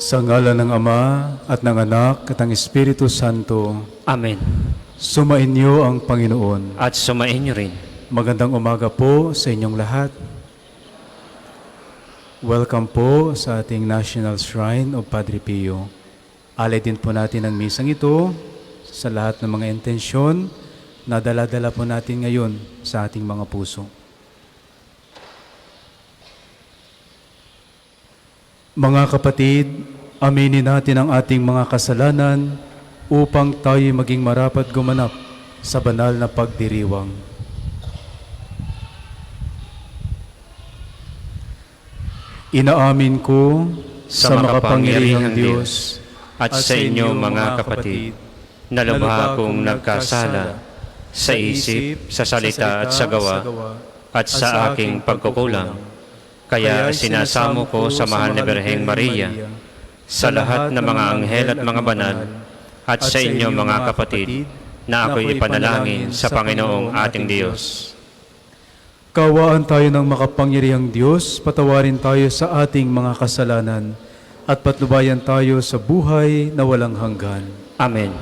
Sa ngalan ng Ama at ng Anak at ng Espiritu Santo. Amen. Sumainyo ang Panginoon. At sumainyo rin. Magandang umaga po sa inyong lahat. Welcome po sa ating National Shrine of Padre Pio. Alay din po natin ang misang ito sa lahat ng mga intensyon na dala-dala po natin ngayon sa ating mga puso. Mga kapatid, aminin natin ang ating mga kasalanan upang tayo maging marapat gumanap sa banal na pagdiriwang. Inaamin ko sa makapangyarihang Diyos at sa inyo mga kapatid, na lubha akong nagkasala sa isip, sa salita at sa gawa, at sa aking pagkukulang. Kaya sinasamo ko sa mahal na Birheng Maria, sa lahat ng mga anghel at mga banal, at sa inyo mga kapatid, na ako'y ipanalangin sa Panginoong ating Diyos. Kawaan tayo ng makapangyarihang Diyos, patawarin tayo sa ating mga kasalanan, at patnubayan tayo sa buhay na walang hanggan. Amen.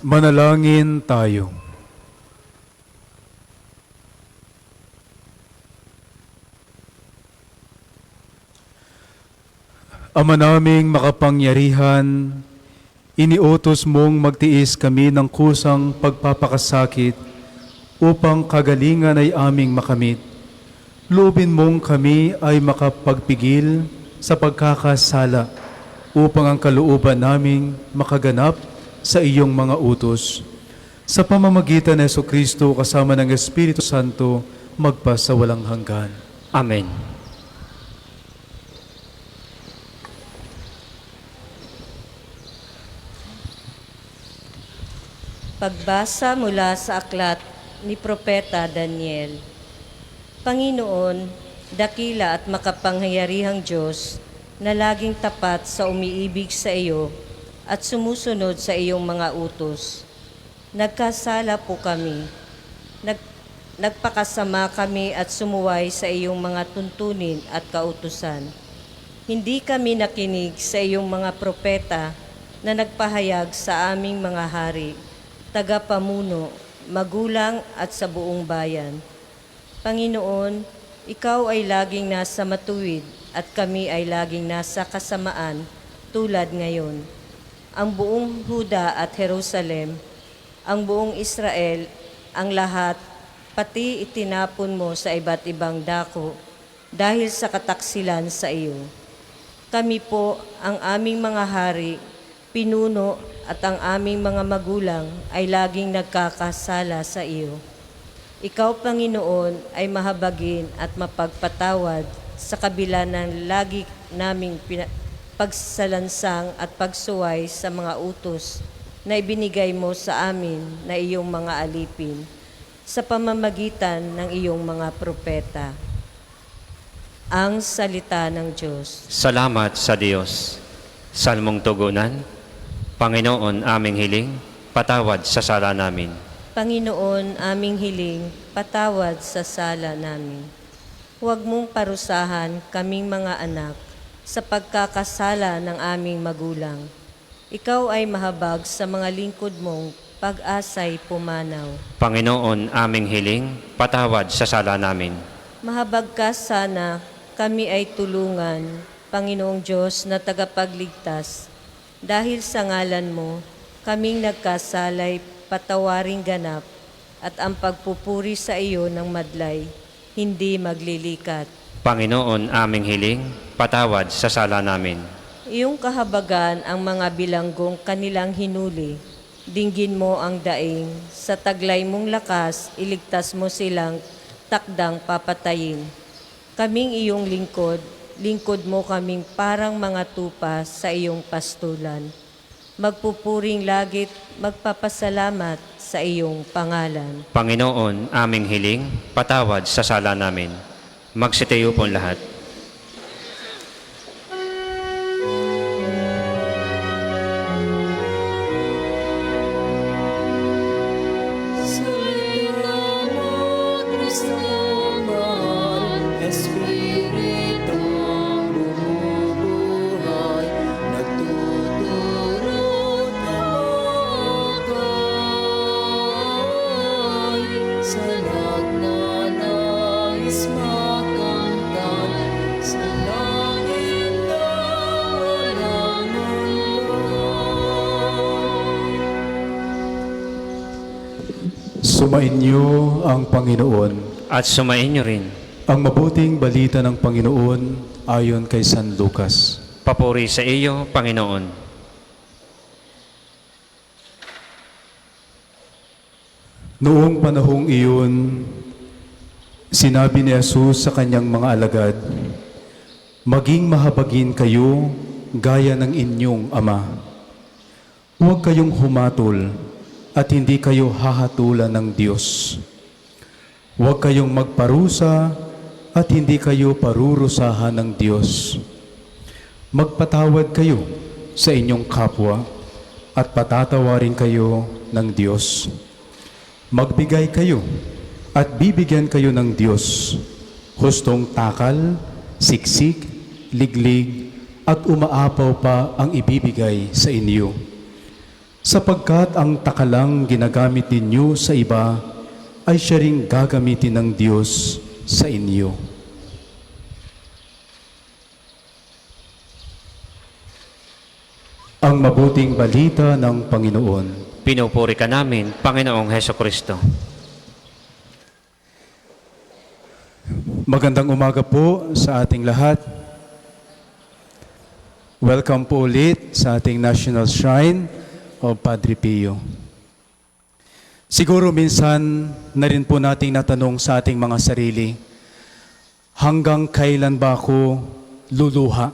Manalangin tayo. Ama naming makapangyarihan, iniutos mong magtiis kami ng kusang pagpapakasakit upang kagalingan ay aming makamit. Loobin mong kami ay makapagpigil sa pagkakasala upang ang kalooban naming makaganap sa iyong mga utos. Sa pamamagitan ng Jesucristo kasama ng Espiritu Santo, magpa sa walang hanggan. Amen. Pagbasa mula sa aklat ni Propeta Daniel. Panginoon, dakila at makapangyarihang Diyos na laging tapat sa umiibig sa iyo at sumusunod sa iyong mga utos. Nagkasala po kami. Nagpakasama kami at sumuway sa iyong mga tuntunin at kautusan. Hindi kami nakinig sa iyong mga propeta na nagpahayag sa aming mga hari, tagapamuno, magulang at sa buong bayan. Panginoon, ikaw ay laging nasa matuwid at kami ay laging nasa kasamaan tulad ngayon. Ang buong Huda at Jerusalem, ang buong Israel, ang lahat, pati itinapon mo sa iba't ibang dako dahil sa kataksilan sa iyo. Kami po, ang aming mga hari, pinuno at ang aming mga magulang ay laging nagkakasala sa iyo. Ikaw, Panginoon, ay mahabagin at mapagpatawad sa kabila ng lagi naming pagsalansang at pagsuway sa mga utos na ibinigay mo sa amin na iyong mga alipin sa pamamagitan ng iyong mga propeta. Ang salita ng Diyos. Salamat sa Diyos. Salmong tugunan. Panginoon, aming hiling, patawad sa sala namin. Panginoon, aming hiling, patawad sa sala namin. Huwag mong parusahan kaming mga anak sa pagkakasala ng aming magulang. Ikaw ay mahabag sa mga lingkod mong pag-asa'y pumanaw. Panginoon, aming hiling, patawad sa sala namin. Mahabag ka sana, kami ay tulungan, Panginoong Diyos na tagapagligtas. Dahil sa ngalan mo, kaming nagkasalay patawaring ganap at ang pagpupuri sa iyo ng madlay, hindi maglilikat. Panginoon aming hiling, patawad sa sala namin. Iyong kahabagan ang mga bilanggong kanilang hinuli. Dinggin mo ang daing, sa taglay mong lakas, iligtas mo silang takdang papatayin. Kaming iyong lingkod, lingkod mo kaming parang mga tupa sa iyong pastulan. Magpupuring lagit, magpapasalamat sa iyong pangalan. Panginoon aming hiling, patawad sa sala namin. Magsitayo po lahat. Sumainyo ang Panginoon. At sumain niyo rin. Ang mabuting balita ng Panginoon ayon kay San Lucas. Papuri sa iyo, Panginoon. Noong panahong iyon, sinabi ni Jesus sa kanyang mga alagad, "Maging mahabagin kayo gaya ng inyong ama. Huwag kayong humatol at hindi kayo hahatulan ng Diyos. Huwag kayong magparusa at hindi kayo parurusahan ng Diyos. Magpatawad kayo sa inyong kapwa at patatawarin kayo ng Diyos. Magbigay kayo at bibigyan kayo ng Diyos. Hustong takal, siksik, liglig at umaapaw pa ang ibibigay sa inyo. Sapagkat ang takalang ginagamit ninyo sa iba ay siya ring gagamitin ng Diyos sa inyo." Ang mabuting balita ng Panginoon. Pinupuri ka namin, Panginoong Heso Kristo. Magandang umaga po sa ating lahat. Welcome po ulit sa ating National Shrine of Padre Pio. Siguro minsan na rin po nating natanong sa ating mga sarili, hanggang kailan ba ako luluha?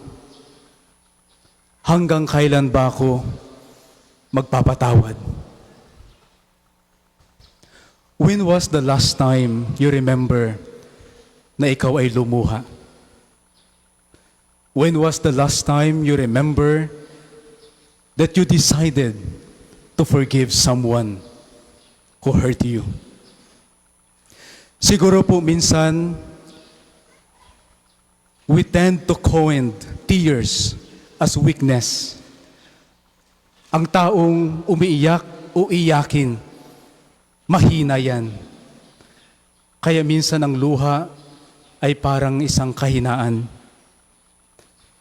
Hanggang kailan ba ako magpapatawad? When was the last time you remember na ikaw ay lumuha? When was the last time you remember that you decided to forgive someone who hurt you? Siguro po minsan, we tend to coin tears as weakness. Ang taong umiiyak o iyakin, mahina yan. Kaya minsan ang luha ay parang isang kahinaan.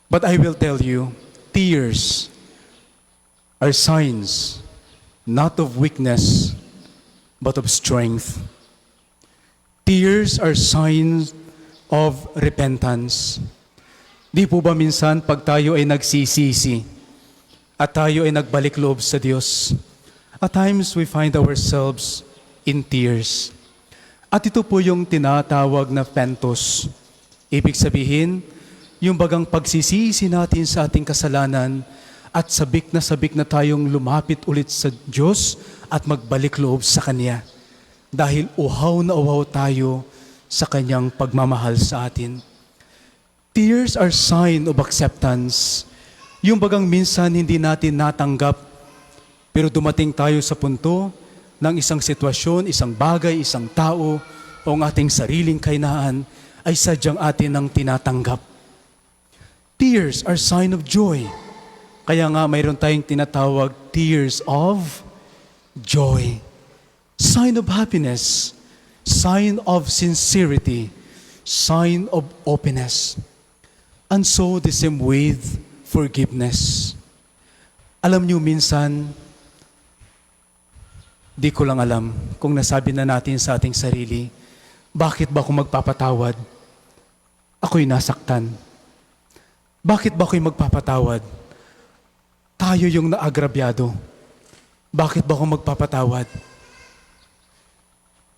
But I will tell you, tears are signs not of weakness, but of strength. Tears are signs of repentance. Di po ba minsan pag tayo ay nagsisisi at tayo ay nagbalik loob sa Diyos, at times we find ourselves in tears. At ito po yung tinatawag na pentos. Ibig sabihin, yung bagang pagsisisi natin sa ating kasalanan at sabik na tayong lumapit ulit sa Diyos at magbalik loob sa Kanya. Dahil uhaw na uhaw tayo sa Kanyang pagmamahal sa atin. Tears are sign of acceptance. Yung bagang minsan hindi natin natanggap, pero dumating tayo sa punto ng isang sitwasyon, isang bagay, isang tao, o ang ating sariling kahinaan ay sadyang atin ang tinatanggap. Tears are sign of joy. Kaya nga mayroon tayong tinatawag tears of joy. Sign of happiness, sign of sincerity, sign of openness. And so the same with forgiveness. Alam niyo minsan, Di ko lang alam kung nasabi na natin sa ating sarili, bakit ba ako magpapatawad? Ako'y nasaktan. Bakit ba ako'y magpapatawad? Tayo yung naagrabyado. Bakit ba ako magpapatawad?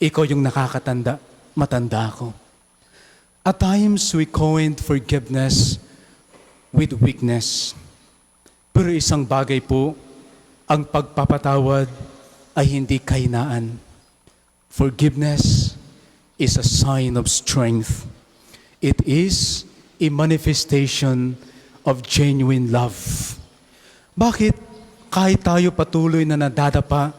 Ikaw yung nakakatanda, matanda ako. At times we coined forgiveness with weakness. Pero isang bagay po, ang pagpapatawad ay hindi kahinaan. Forgiveness is a sign of strength. It is a manifestation of genuine love. Bakit kahit tayo patuloy na nadadapa,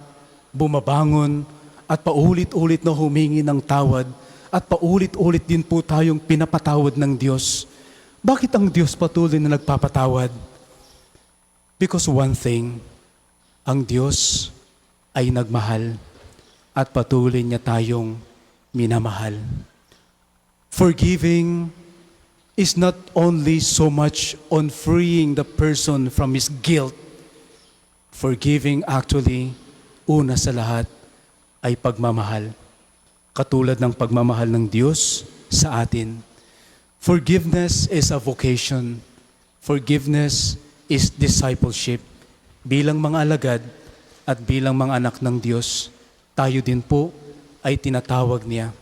bumabangon, at paulit-ulit na humingi ng tawad, at paulit-ulit din po tayong pinapatawad ng Diyos. Bakit ang Diyos patuloy na nagpapatawad? Because one thing, ang Diyos ay nagmahal at patuloy niya tayong minamahal. Forgiving is not only so much on freeing the person from his guilt. Forgiving actually, una sa lahat, ay pagmamahal. Katulad ng pagmamahal ng Diyos sa atin. Forgiveness is a vocation. Forgiveness is discipleship. Bilang mga alagad at bilang mga anak ng Diyos, tayo din po ay tinatawag niya,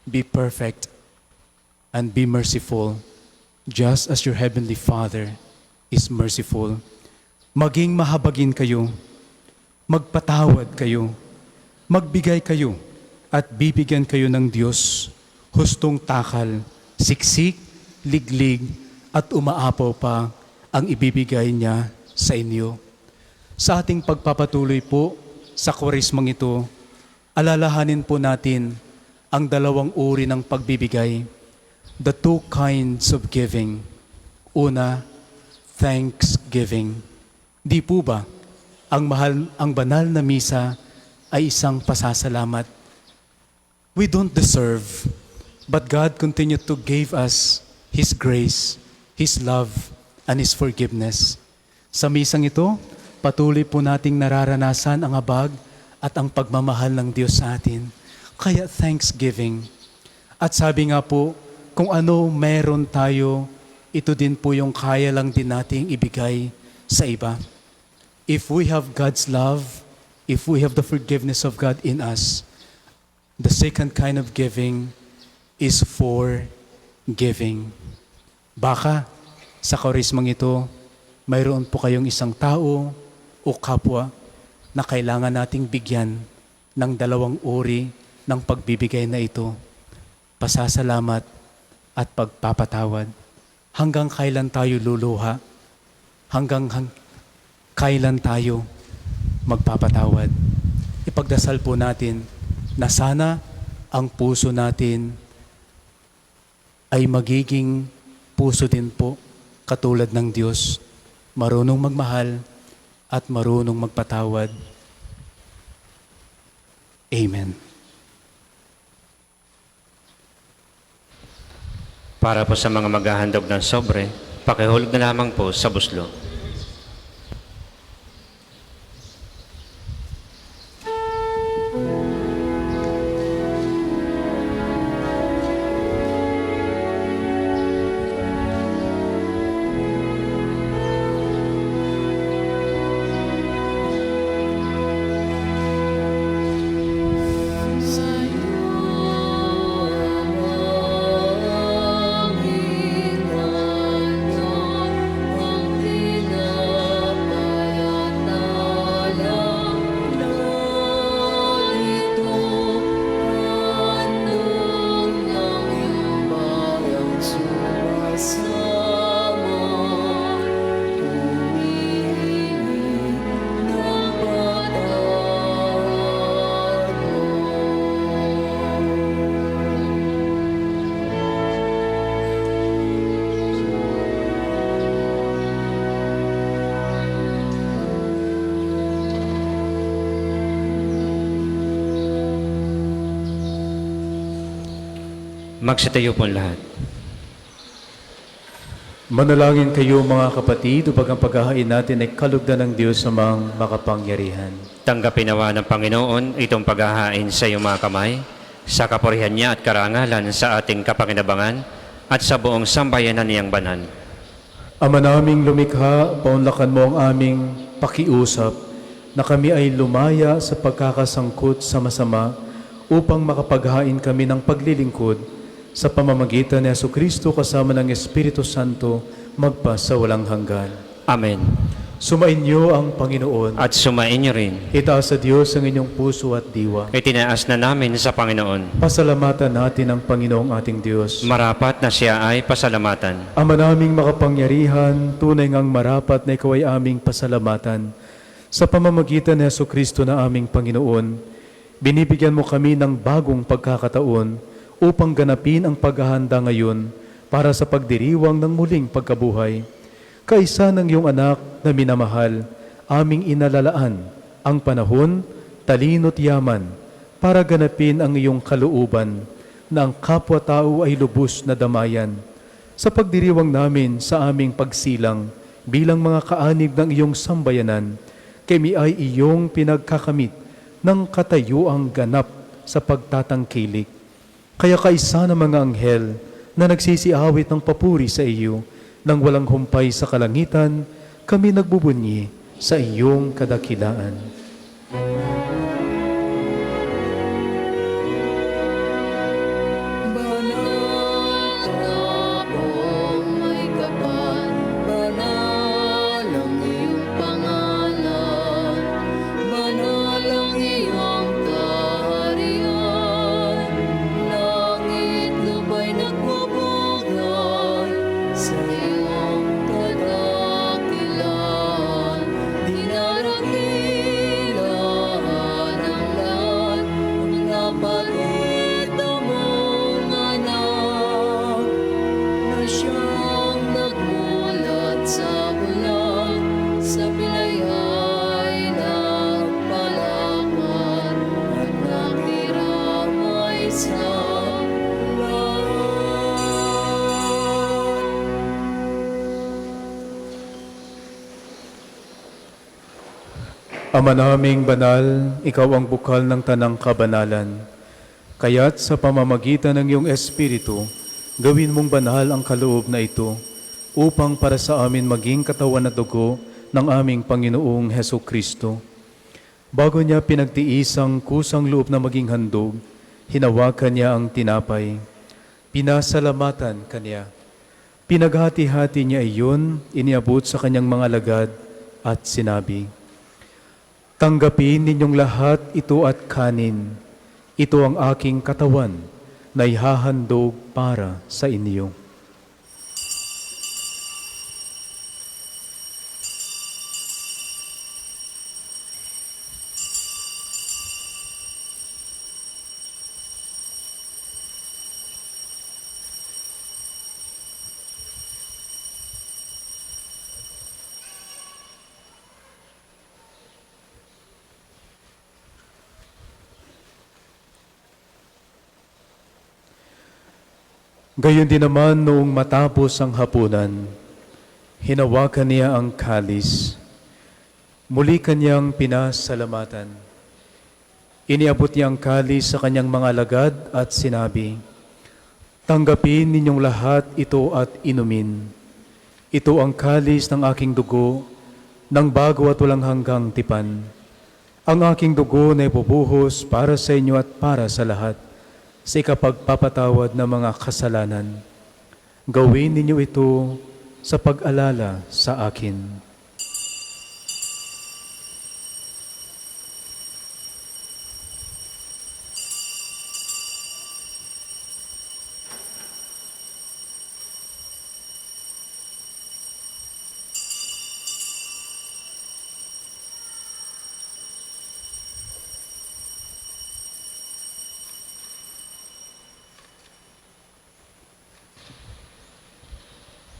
be perfect and be merciful, just as your heavenly Father is merciful. Maging mahabagin kayo, magpatawad kayo, magbigay kayo, at bibigyan kayo ng Diyos, hustong takal, siksik, liglig, at umaapaw pa ang ibibigay niya sa inyo. Sa ating pagpapatuloy po sa kwaresmang ito, alalahanin po natin ang dalawang uri ng pagbibigay, the two kinds of giving. Una, thanksgiving. Di po ba ang banal na misa ay isang pasasalamat? We don't deserve, but God continued to give us His grace, His love, and His forgiveness. Sa misang ito, patuloy po nating nararanasan ang habag at ang pagmamahal ng Diyos sa atin. Kaya thanksgiving. At sabi nga po, kung ano meron tayo, ito din po yung kaya lang din nating ibigay sa iba. If we have God's love, if we have the forgiveness of God in us, the second kind of giving is for giving. Baka sa kaurismang ito, mayroon po kayong isang tao o kapwa na kailangan nating bigyan ng dalawang uri ng pagbibigay na ito. Pasasalamat at pagpapatawad. Hanggang kailan tayo luluha? Hanggang kailan tayo magpapatawad? Ipagdasal po natin na sana ang puso natin ay magiging puso din po katulad ng Diyos, marunong magmahal at marunong magpatawad. Amen. Para po sa mga maghahandog ng sobre, pakihulog na lamang po sa buslo. Magsitayo po lahat. Manalangin kayo mga kapatid upang ang paghahain natin ay kalugdan ng Diyos sa mga makapangyarihan. Tanggapin nawa ng Panginoon itong paghahain sa iyong mga kamay, sa kapurihan niya at karangalan sa ating kapakinabangan at sa buong sambayanan niyang banal. Ama naming lumikha, paunlakan mo ang aming pakiusap na kami ay lumaya sa pagkakasangkot sa masama upang makapaghain kami ng paglilingkod sa pamamagitan ni Jesucristo kasama ng Espiritu Santo magpa sa walang hanggan. Amen. Sumainyo ang Panginoon. At sumain niyo rin. Itaas sa Diyos ang inyong puso at diwa. Itinaas na namin sa Panginoon. Pasalamatan natin ang Panginoong ating Diyos. Marapat na siya ay pasalamatan. Ama naming makapangyarihan, tunay ngang marapat na ikaw ay aming pasalamatan. Sa pamamagitan ni Jesucristo na aming Panginoon, binibigyan mo kami ng bagong pagkakataon upang ganapin ang paghahanda ngayon para sa pagdiriwang ng muling pagkabuhay. Kaisa ng iyong anak na minamahal, aming inalalaan ang panahon, talino't yaman para ganapin ang iyong kalooban na ang kapwa-tao ay lubos na damayan. Sa pagdiriwang namin sa aming pagsilang bilang mga kaanib ng iyong sambayanan, kami ay iyong pinagkakamit ng katayuang ganap sa pagtatangkilik. Kaya kaisa ng mga anghel na nagsisiawit ng papuri sa iyo, nang walang humpay sa kalangitan, kami nagbubunyi sa iyong kadakilaan. Ama naming banal, ikaw ang bukal ng tanang kabanalan. Kaya't sa pamamagitan ng iyong Espiritu, gawin mong banal ang kaloob na ito upang para sa amin maging katawan at dugo ng aming Panginoong Heso Kristo. Bago niya pinagtiis ang kusang loob na maging handog, hinawakan niya ang tinapay. Pinasalamatan kaniya. Pinaghati-hati niya iyon, iniabot sa kanyang mga alagad at sinabi, "Tanggapin ninyong lahat ito at kanin. Ito ang aking katawan na ihahandog para sa inyo." Gayon din naman noong matapos ang hapunan, hinawakan niya ang kalis. Muli kanyang pinasalamatan. Iniabot niya ang kalis sa kanyang mga alagad at sinabi, "Tanggapin ninyong lahat ito at inumin. Ito ang kalis ng aking dugo, ng bago at walang hanggang tipan. Ang aking dugo na ibubuhos para sa inyo at para sa lahat, sa ikapagpapatawad ng mga kasalanan. Gawin ninyo ito sa pag-alala sa akin."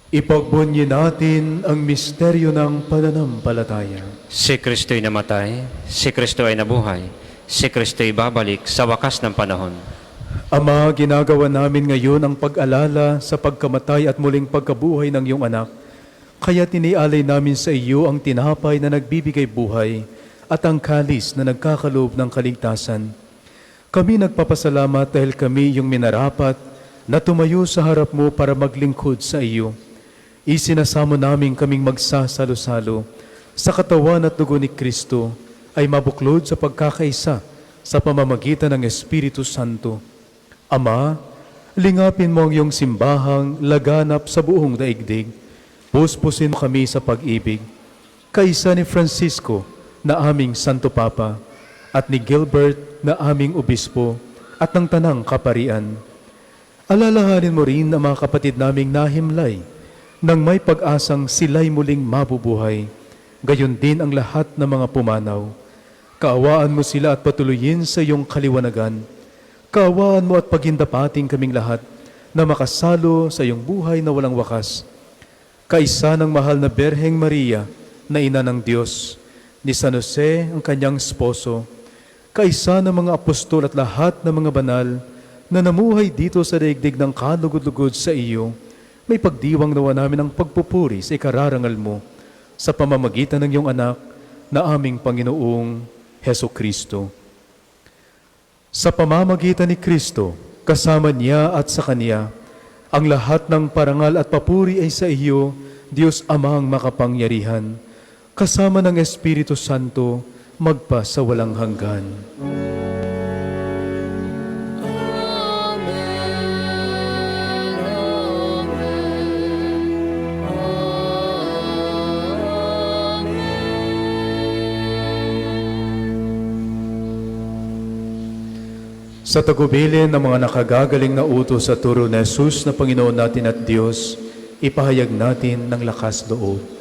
Ipagbunyi natin ang misteryo ng pananampalataya. Si Kristo'y namatay, si Kristo ay nabuhay, si Kristo'y babalik sa wakas ng panahon. Ama, ginagawa namin ngayon ang pag-alala sa pagkamatay at muling pagkabuhay ng iyong anak. Kaya tinialay namin sa iyo ang tinapay na nagbibigay buhay at ang kalis na nagkakaloob ng kaligtasan. Kami nagpapasalamat dahil kami yung minarapat na tumayo sa harap mo para maglingkod sa iyo. Isinasamo namin kaming magsasalo-salo sa katawan at dugo ni Kristo ay mabuklod sa pagkakaisa sa pamamagitan ng Espiritu Santo. Ama, lingapin mo ang iyong simbahang laganap sa buong daigdig. Puspusin mo kami sa pag-ibig. Kaisa ni Francisco na aming Santo Papa at ni Gilbert na aming Obispo at ng Tanang Kaparian. Alalahanin mo rin ang mga kapatid naming nahimlay nang may pag-asang sila'y muling mabubuhay. Gayon din ang lahat ng mga pumanaw. Kaawaan mo sila at patuloyin sa iyong kaliwanagan. Kaawaan mo at pagindapating kaming lahat na makasalo sa iyong buhay na walang wakas. Kaisa ng mahal na Berheng Maria na ina ng Diyos, ni San Jose ang kanyang esposo, kaisa ng mga apostol at lahat ng mga banal na namuhay dito sa daigdig ng kalugod-lugod sa iyo, may pagdiwang nawa namin ang pagpupuri sa ikararangal mo sa pamamagitan ng iyong anak na aming Panginoong Heso Kristo. Sa pamamagitan ni Kristo, kasama niya at sa Kanya, ang lahat ng parangal at papuri ay sa iyo, Diyos Amang makapangyarihan, kasama ng Espiritu Santo, magpa sa walang hanggan. Sa tagubilin ng mga nakagagaling na utos sa turo ni Jesus na Panginoon natin at Diyos, ipahayag natin ng lakas loob.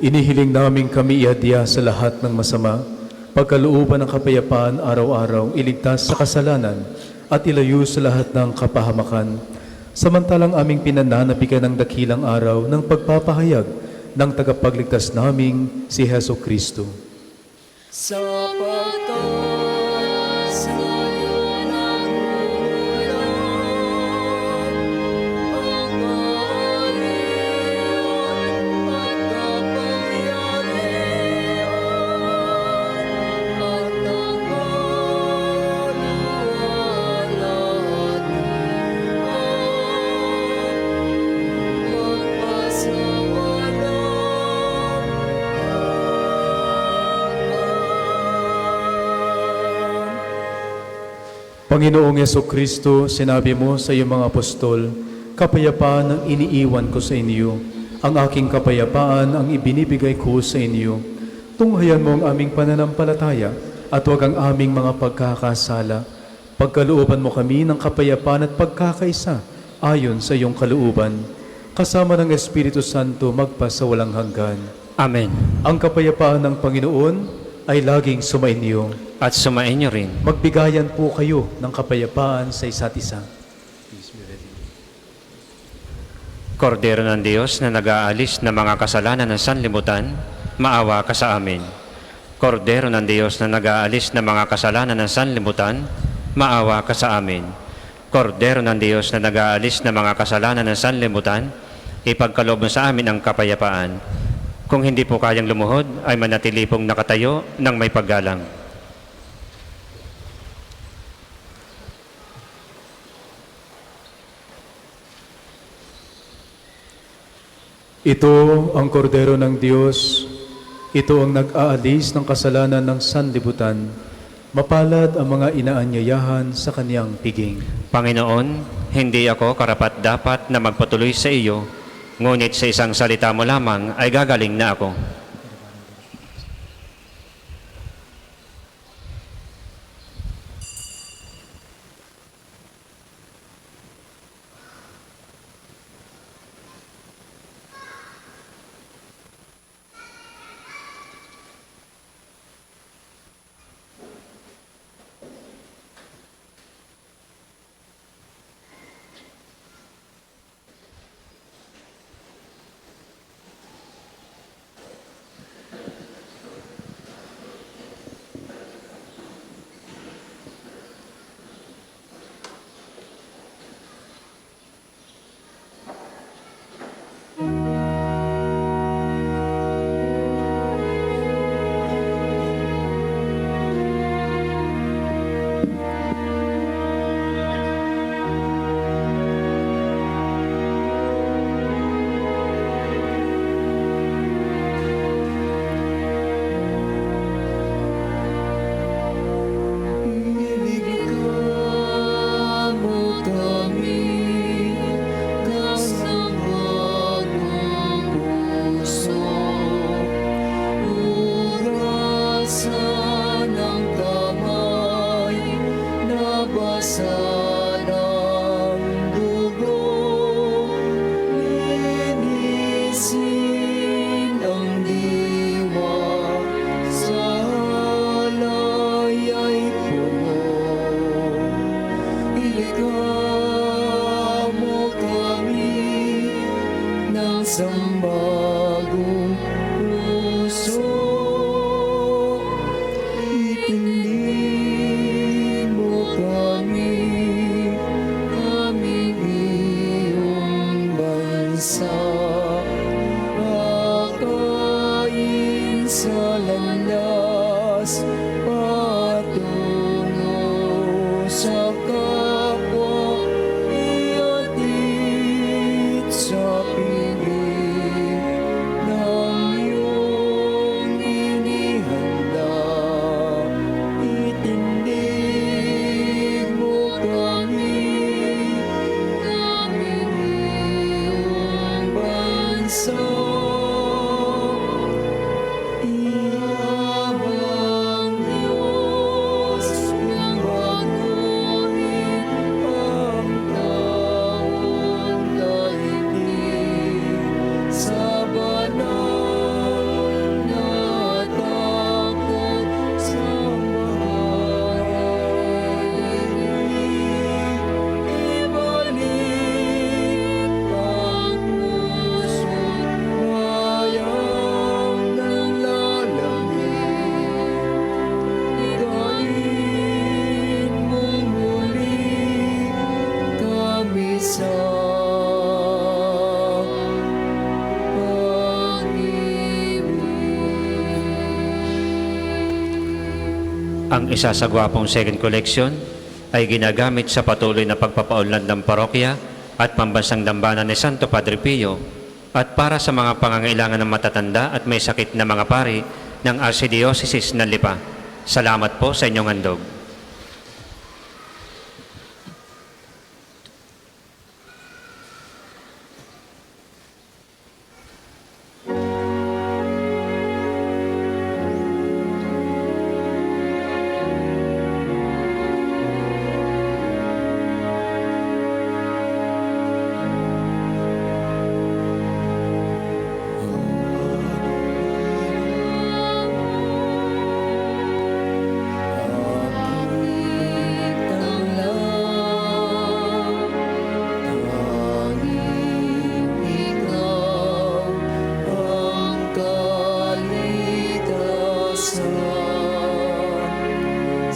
Inihiling namin kami iadya sa lahat ng masama, pagkalooban ng kapayapaan araw-araw, iligtas sa kasalanan at ilayo sa lahat ng kapahamakan. Samantalang aming pinananabikan ng dakilang araw ng pagpapahayag ng tagapagligtas naming si Heso Kristo. Sapagkat sa'yo nagmumula ang kaharian at kapangyarihan at ang Panginoong Jesucristo, sinabi mo sa iyong mga apostol, kapayapaan ang iniiwan ko sa inyo, ang aking kapayapaan ang ibinibigay ko sa inyo. Tunghayan mo ang aming pananampalataya at huwag ang aming mga pagkakasala. Pagkalooban mo kami ng kapayapaan at pagkakaisa ayon sa iyong kalooban. Kasama ng Espiritu Santo magpa sa walang hanggan. Amen. Ang kapayapaan ng Panginoon ay laging sumainyo. At sumainyo rin. Magbigayan po kayo ng kapayapaan sa isa't isa. Kordero ng Diyos na nag-aalis ng mga kasalanan ng sanlibutan, maawa ka sa amin. Kordero ng Diyos na nag-aalis ng mga kasalanan ng sanlibutan, maawa ka sa amin. Kordero ng Diyos na nag-aalis ng mga kasalanan ng sanlibutan, ipagkaloob mo sa amin ang kapayapaan. Kung hindi po kayang lumuhod, ay manatili pong nakatayo ng may paggalang. Ito ang kordero ng Diyos. Ito ang nag-aalis ng kasalanan ng sanlibutan. Mapalad ang mga inaanyayahan sa kaniyang piging. Panginoon, hindi ako karapat-dapat na magpatuloy sa iyo, ngunit sa isang salita mo lamang ay gagaling na ako. Ang isa sa gwapong second collection ay ginagamit sa patuloy na pagpapaunlad ng parokya at pambansang dambana ni Santo Padre Pio at para sa mga pangangailangan ng matatanda at may sakit na mga pari ng Archdiocese ng Lipa. Salamat po sa inyong handog.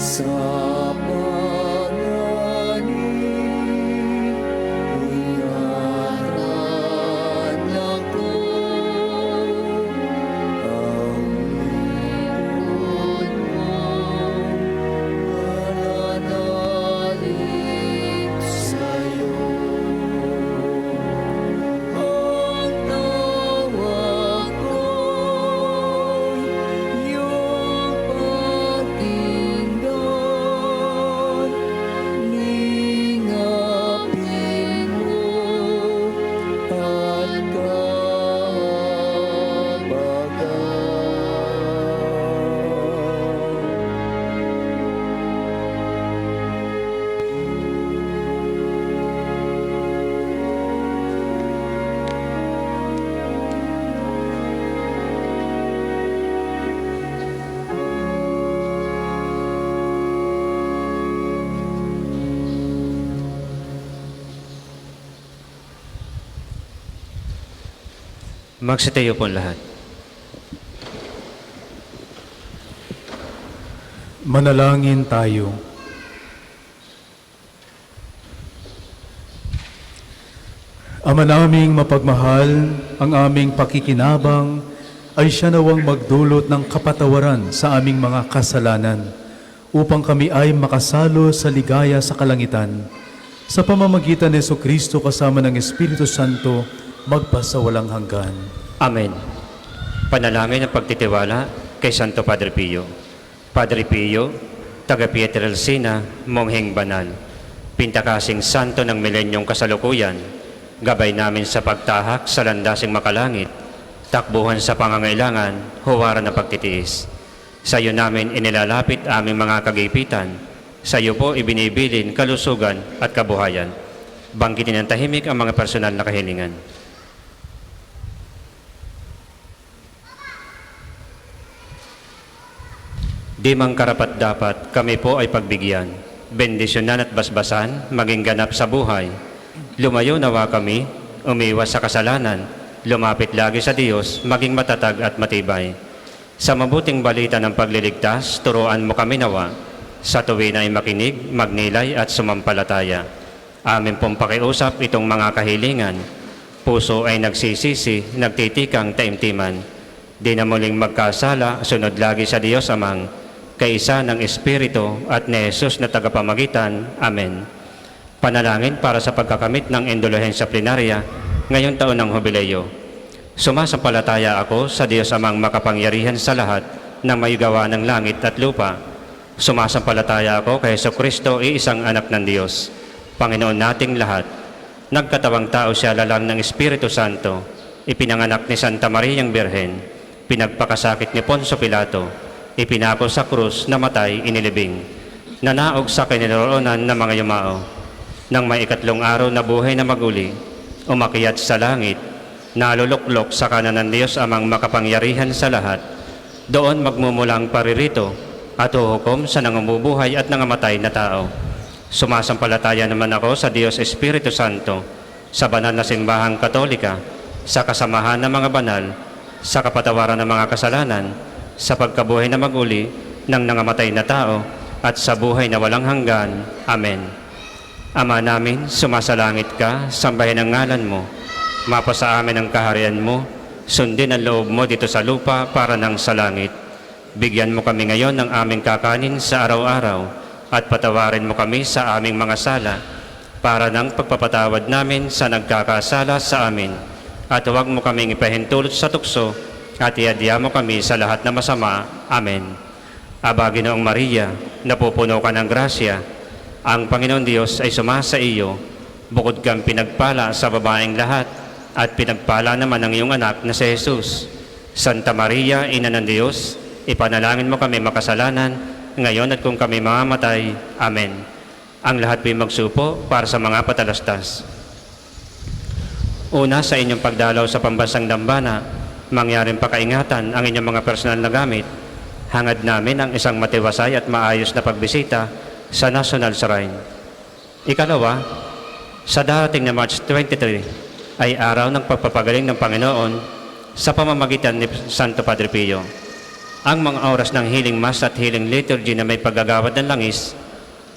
sa pangalan iyaran ako ang lingkod mo mananalig sa'yo. Ang tawag ko'y iyong pakinggan, lingapin mo at kahabagan. Magsitayo po lahat. Manalangin tayo. Ama naming mapagmahal, ang aming pakikinabang ay siya nawang magdulot ng kapatawaran sa aming mga kasalanan upang kami ay makasalo sa ligaya sa kalangitan. Sa pamamagitan ni Jesucristo kasama ng Espiritu Santo, magpasawalang hanggan. Amen. Panalangin ng pagtitiwala kay Santo Padre Pio. Padre Pio, taga Pietrelcina, Mongheng Banal, pintakasing santo ng milenyong kasalukuyan, gabay namin sa pagtahak sa landasing makalangit, takbuhan sa pangangailangan, huwaran ng pagtitiis. Sa iyo namin inilalapit aming mga kagipitan, sa iyo po ibinibilin kalusugan at kabuhayan. Banggitin ng tahimik ang mga personal na kahilingan. Di mang karapat-dapat kami po ay pagbigyan, bendisyonan at basbasan, maging ganap sa buhay. Lumayo nawa kami, umiwas sa kasalanan, lumapit lagi sa Diyos, maging matatag at matibay. Sa mabuting balita ng pagliligtas, turuan mo kami nawa, sa tuwin ay makinig, magnilay at sumampalataya. Amin pong pakiusap itong mga kahilingan, puso ay nagsisisi, nagtitikang taimtiman. Di na muling magkasala, sunod lagi sa Diyos Amang, kaisa ng Espiritu at ni Jesus na tagapamagitan. Amen. Panalangin para sa pagkakamit ng indulhensya plenarya ngayong taon ng Jubileo. Sumasampalataya ako sa Diyos Amang makapangyarihan sa lahat na may gawa ng langit at lupa. Sumasampalataya ako kay Jesucristo, iisang anak ng Diyos, Panginoon nating lahat. Nagkatawang tao siya lalang ng Espiritu Santo, ipinanganak ni Santa Mariang Birhen, pinagpakasakit ni Poncio Pilato, ipinako sa krus, namatay, inilibing, nanaog sa kinaroroonan ng mga yumao. Nang may ikatlong araw na buhay na maguli, umakyat sa langit, naluluklok sa kanan ng Diyos Amang makapangyarihan sa lahat. Doon magmumulang paririto at huhukom sa nangamubuhay at nangamatay na tao. Sumasampalataya naman ako sa Diyos Espiritu Santo, sa banal na simbahang katolika, sa kasamahan ng mga banal, sa kapatawaran ng mga kasalanan, sa pagkabuhay na maguli ng nangamatay na tao, at sa buhay na walang hanggan. Amen. Ama namin, sumasalangit ka, sambahin ang ngalan mo. Mapasa amin ang kaharian mo, sundin ang loob mo dito sa lupa para nang sa langit. Bigyan mo kami ngayon ng aming kakanin sa araw-araw, at patawarin mo kami sa aming mga sala, para nang pagpapatawad namin sa nagkakasala sa amin. At huwag mo kaming ipahintulot sa tukso, at iadya mo kami sa lahat na masama. Amen. Aba, Ginoong Maria, napupuno ka ng grasya, ang Panginoon Diyos ay sumasa iyo, bukod kang pinagpala sa babaeng lahat, at pinagpala naman ang iyong anak na si Jesus. Santa Maria, Ina ng Diyos, ipanalangin mo kami makasalanan, ngayon at kung kami mamamatay. Amen. Ang lahat po'y magsupo para sa mga patalastas. Una, sa inyong pagdalaw sa pambansang dambana, mangyaring pakaingatan ang inyong mga personal na gamit. Hangad namin ang isang matiwasay at maayos na pagbisita sa National Shrine. Ikalawa, sa darating na March 23 ay araw ng pagpapagaling ng Panginoon sa pamamagitan ni Santo Padre Pio. Ang mga oras ng healing mass at healing liturgy na may paggagawad ng langis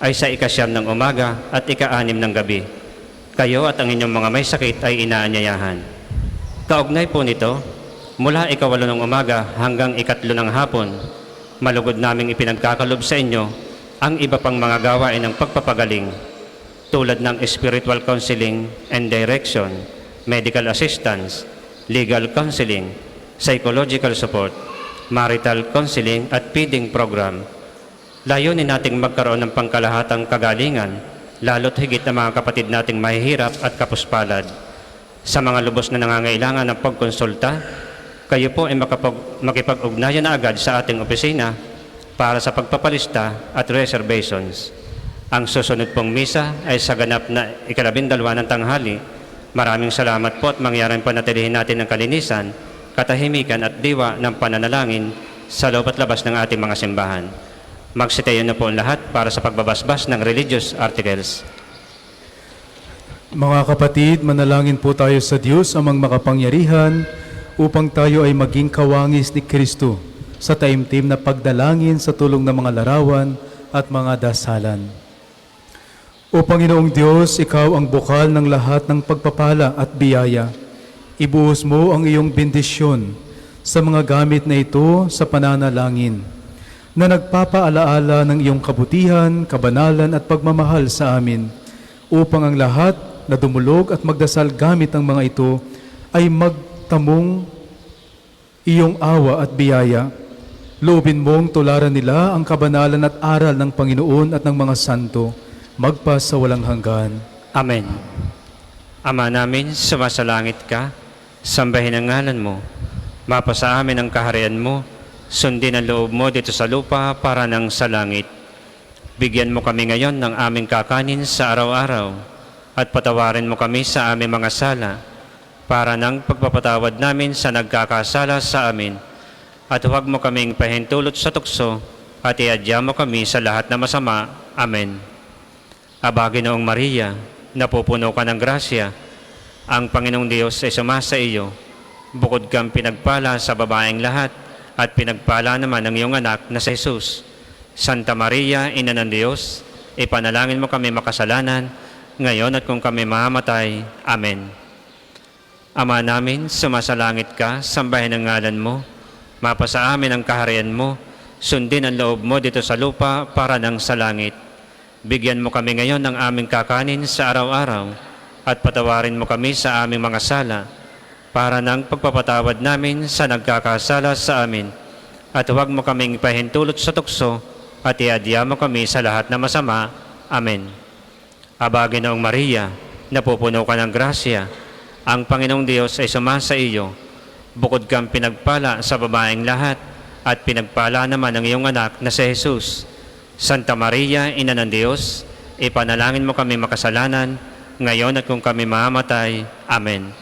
ay sa ika-9 ng umaga at ika-6 ng gabi. Kayo at ang inyong mga may sakit ay inaanyayahan. Kaugnay po nito, mula ika-8 ng umaga hanggang ika-3 ng hapon, malugod naming ipinagkakalob sa inyo ang iba pang mga gawain ng pagpapagaling tulad ng spiritual counseling and direction, medical assistance, legal counseling, psychological support, marital counseling at feeding program. Layunin nating magkaroon ng pangkalahatang kagalingan, lalo't higit na mga kapatid nating mahihirap at kapuspalad. Sa mga lubos na nangangailangan ng pagkonsulta, kayo po ay makipag-ugnayan na agad sa ating opisina para sa pagpapalista at reservations. Ang susunod pong misa ay sa ganap na ika-12 ng tanghali. Maraming salamat po at mangyaring panatilihin natin ng kalinisan, katahimikan at diwa ng pananalangin sa loob at labas ng ating mga simbahan. Magsitayo na po ang lahat para sa pagbabasbas ng religious articles. Mga kapatid, manalangin po tayo sa Diyos amang makapangyarihan upang tayo ay maging kawangis ni Kristo sa taimtim na pagdalangin sa tulong ng mga larawan at mga dasalan. O Panginoong Diyos, Ikaw ang bukal ng lahat ng pagpapala at biyaya. Ibuhos mo ang iyong bendisyon sa mga gamit na ito sa pananalangin na nagpapaalaala ng iyong kabutihan, kabanalan at pagmamahal sa amin upang ang lahat na dumulog at magdasal gamit ang mga ito ay magtamong iyong awa at biyaya. Loobin mong tularan nila ang kabanalan at aral ng Panginoon at ng mga santo, magpa sa walang hanggan. Amen. Ama namin, sumasalangit ka, sambahin ang ngalan mo, mapasa amin ang kaharian mo, sundin ang loob mo dito sa lupa para nang sa langit. Bigyan mo kami ngayon ng aming kakanin sa araw-araw at patawarin mo kami sa aming mga sala para nang pagpapatawad namin sa nagkakasala sa amin. At huwag mo kaming pahintulot sa tukso at iadya mo kami sa lahat na masama. Amen. Aba, Ginoong Maria, napupuno ka ng grasya, ang Panginoong Diyos ay sumasa iyo. Bukod kang pinagpala sa babaeng lahat, at pinagpala naman ang iyong anak na si Jesus. Santa Maria, Ina ng Diyos, ipanalangin mo kami makasalanan, ngayon at kung kami mamatay. Amen. Ama namin, sumasalangit ka, sambahin ang ngalan mo, mapasa amin ang kaharian mo, sundin ang loob mo dito sa lupa para nang sa langit. Bigyan mo kami ngayon ng aming kakanin sa araw-araw, at patawarin mo kami sa aming mga sala, para nang pagpapatawad namin sa nagkakasala sa amin. At huwag mo kaming pahintulot sa tukso at iadya mo kami sa lahat na masama. Amen. Aba, Ginoong Maria, napupuno ka ng grasya, ang Panginoong Diyos ay sumasa iyo. Bukod kang pinagpala sa babaeng lahat at pinagpala naman ang iyong anak na si Jesus. Santa Maria, Ina ng Diyos, ipanalangin mo kami makasalanan, ngayon at kung kami mamatay. Amen.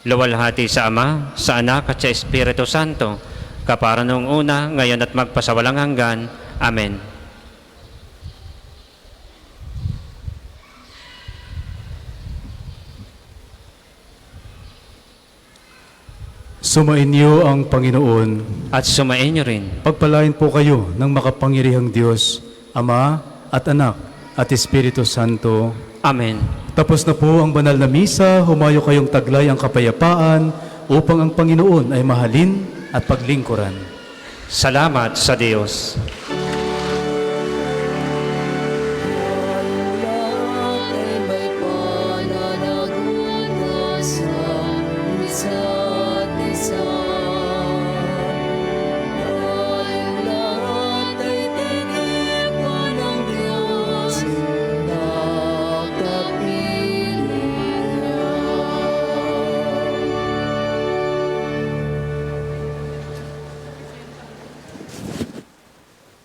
Luwalhati sa Ama, sa Anak at sa Espiritu Santo, kapara noong una, ngayon at magpasawalang hanggan. Amen. Sumainyo ang Panginoon. At sumainyo rin. Pagpalain po kayo ng makapangyarihang Diyos, Ama at Anak at Espiritu Santo. Amen. Tapos na po ang banal na misa, humayo kayong taglay ang kapayapaan upang ang Panginoon ay mahalin at paglingkuran. Salamat sa Diyos.